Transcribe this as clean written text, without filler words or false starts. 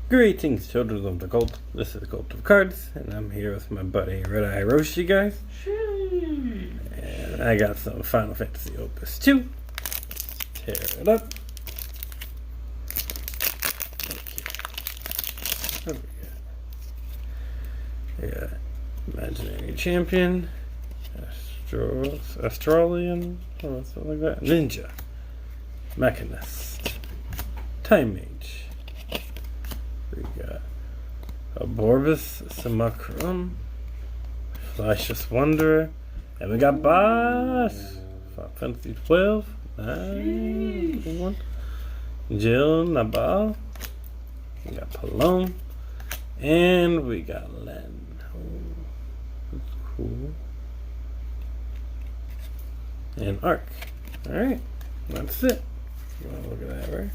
Greetings, children of the cult. This is the Cult of Cards, and I'm here with my buddy Red Eye Roshi, guys. And I got some Final Fantasy Opus 2. Let's tear it up. Okay. What do we got? Imaginary Champion, Australian, something like that. Ninja, Mechanist, Time Mage. We got Aborbus Simulacrum, Flashless Wanderer, and we got Boss. Final Fantasy 12. Nice. Good one. Jill Nabal. We got Palone. And we got Len. Oh, that's cool. And Arc. Alright. That's it. You want to look at that, right?